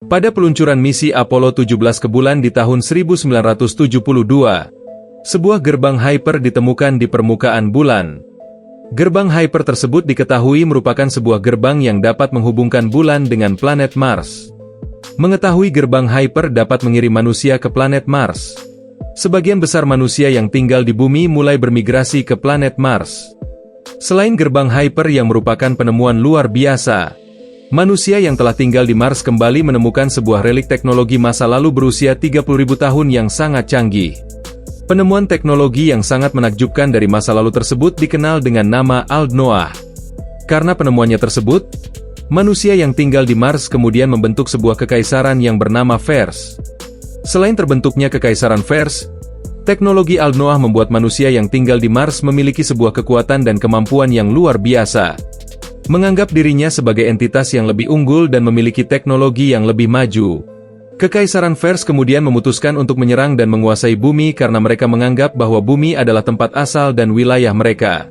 Pada peluncuran misi Apollo 17 ke bulan di tahun 1972, sebuah gerbang Hyper ditemukan di permukaan bulan. Gerbang Hyper tersebut diketahui merupakan sebuah gerbang yang dapat menghubungkan bulan dengan planet Mars. Mengetahui gerbang Hyper dapat mengirim manusia ke planet Mars. Sebagian besar manusia yang tinggal di bumi mulai bermigrasi ke planet Mars. Selain gerbang Hyper yang merupakan penemuan luar biasa, manusia yang telah tinggal di Mars kembali menemukan sebuah relik teknologi masa lalu berusia 30.000 tahun yang sangat canggih. Penemuan teknologi yang sangat menakjubkan dari masa lalu tersebut dikenal dengan nama Ald Noah. Karena penemuannya tersebut, manusia yang tinggal di Mars kemudian membentuk sebuah kekaisaran yang bernama Vers. Selain terbentuknya kekaisaran Vers, teknologi Ald Noah membuat manusia yang tinggal di Mars memiliki sebuah kekuatan dan kemampuan yang luar biasa. Menganggap dirinya sebagai entitas yang lebih unggul dan memiliki teknologi yang lebih maju. Kekaisaran Vers kemudian memutuskan untuk menyerang dan menguasai bumi karena mereka menganggap bahwa bumi adalah tempat asal dan wilayah mereka.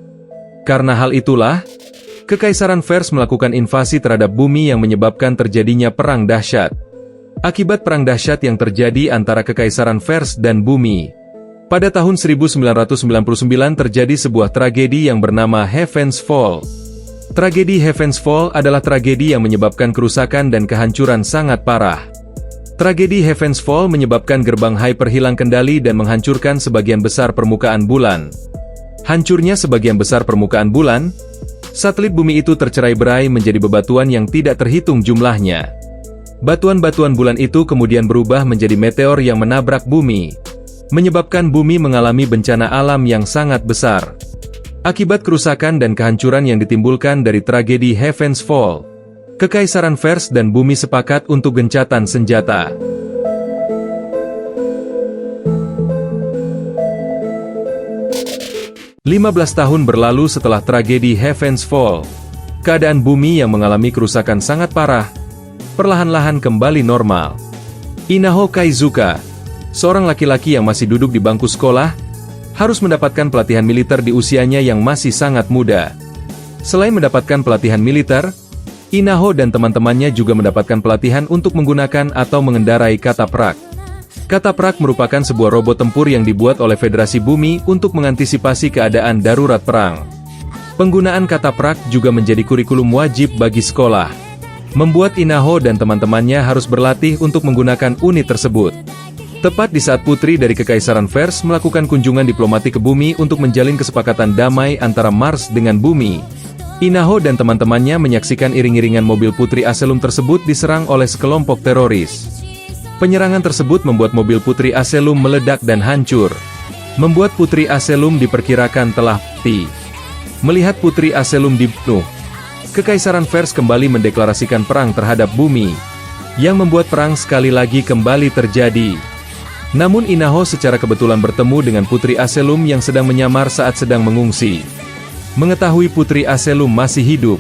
Karena hal itulah, Kekaisaran Vers melakukan invasi terhadap bumi yang menyebabkan terjadinya perang dahsyat. Akibat perang dahsyat yang terjadi antara Kekaisaran Vers dan bumi, pada tahun 1999 terjadi sebuah tragedi yang bernama Heaven's Fall. Tragedi Heaven's Fall adalah tragedi yang menyebabkan kerusakan dan kehancuran sangat parah. Tragedi Heaven's Fall menyebabkan gerbang Hyper hilang kendali dan menghancurkan sebagian besar permukaan bulan. Hancurnya sebagian besar permukaan bulan, satelit bumi itu tercerai-berai menjadi bebatuan yang tidak terhitung jumlahnya. Batuan-batuan bulan itu kemudian berubah menjadi meteor yang menabrak bumi, menyebabkan bumi mengalami bencana alam yang sangat besar. Akibat kerusakan dan kehancuran yang ditimbulkan dari tragedi Heaven's Fall, Kekaisaran Vers dan bumi sepakat untuk gencatan senjata. Lima belas tahun berlalu setelah tragedi Heaven's Fall, keadaan bumi yang mengalami kerusakan sangat parah, perlahan-lahan kembali normal. Inaho Kaizuka, seorang laki-laki yang masih duduk di bangku sekolah, harus mendapatkan pelatihan militer di usianya yang masih sangat muda. Selain mendapatkan pelatihan militer, Inaho dan teman-temannya juga mendapatkan pelatihan untuk menggunakan atau mengendarai kataprak. Kataprak merupakan sebuah robot tempur yang dibuat oleh Federasi Bumi untuk mengantisipasi keadaan darurat perang. Penggunaan kataprak juga menjadi kurikulum wajib bagi sekolah, membuat Inaho dan teman-temannya harus berlatih untuk menggunakan unit tersebut. Tepat di saat putri dari Kekaisaran Vers melakukan kunjungan diplomatik ke bumi untuk menjalin kesepakatan damai antara Mars dengan bumi, Inaho dan teman-temannya menyaksikan iring-iringan mobil putri Aselum tersebut diserang oleh sekelompok teroris. Penyerangan tersebut membuat mobil putri Aselum meledak dan hancur, membuat putri Aselum diperkirakan telah mati. Melihat putri Aselum dibunuh, Kekaisaran Vers kembali mendeklarasikan perang terhadap bumi, yang membuat perang sekali lagi kembali terjadi. Namun Inaho secara kebetulan bertemu dengan Putri Aselum yang sedang menyamar saat sedang mengungsi. Mengetahui Putri Aselum masih hidup,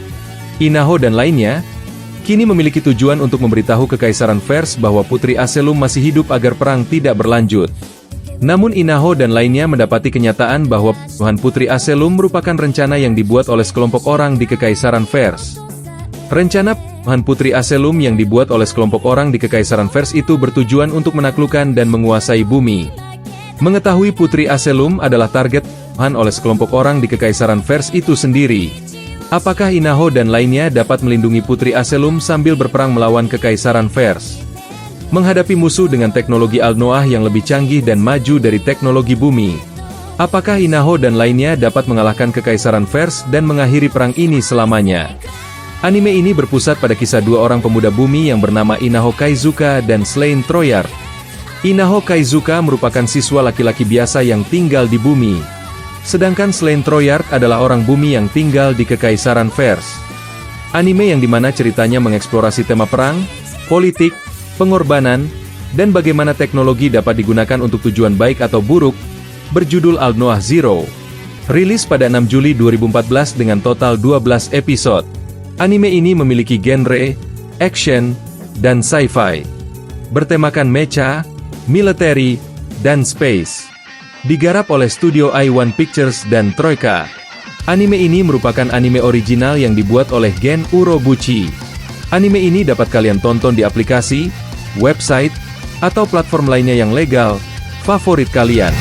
Inaho dan lainnya kini memiliki tujuan untuk memberitahu Kekaisaran Vers bahwa Putri Aselum masih hidup agar perang tidak berlanjut. Namun Inaho dan lainnya mendapati kenyataan bahwa pembunuhan Putri Aselum merupakan rencana yang dibuat oleh sekelompok orang di Kekaisaran Vers. Rencana pembunuhan Putri Aselum yang dibuat oleh sekelompok orang di Kekaisaran Vers itu bertujuan untuk menaklukkan dan menguasai bumi. Mengetahui Putri Aselum adalah target pembunuhan oleh sekelompok orang di Kekaisaran Vers itu sendiri, apakah Inaho dan lainnya dapat melindungi Putri Aselum sambil berperang melawan Kekaisaran Vers? Menghadapi musuh dengan teknologi Ald Noah yang lebih canggih dan maju dari teknologi bumi, apakah Inaho dan lainnya dapat mengalahkan Kekaisaran Vers dan mengakhiri perang ini selamanya? Anime ini berpusat pada kisah dua orang pemuda bumi yang bernama Inaho Kaizuka dan Slain Troyard. Inaho Kaizuka merupakan siswa laki-laki biasa yang tinggal di bumi, sedangkan Slain Troyard adalah orang bumi yang tinggal di Kekaisaran Vers. Anime yang dimana ceritanya mengeksplorasi tema perang, politik, pengorbanan, dan bagaimana teknologi dapat digunakan untuk tujuan baik atau buruk, berjudul Ald Noah Zero. Rilis pada 6 Juli 2014 dengan total 12 episode. Anime ini memiliki genre, action, dan sci-fi. Bertemakan mecha, military, dan space. Digarap oleh studio i1 Pictures dan Troika. Anime ini merupakan anime original yang dibuat oleh Gen Urobuchi. Anime ini dapat kalian tonton di aplikasi, website, atau platform lainnya yang legal, favorit kalian.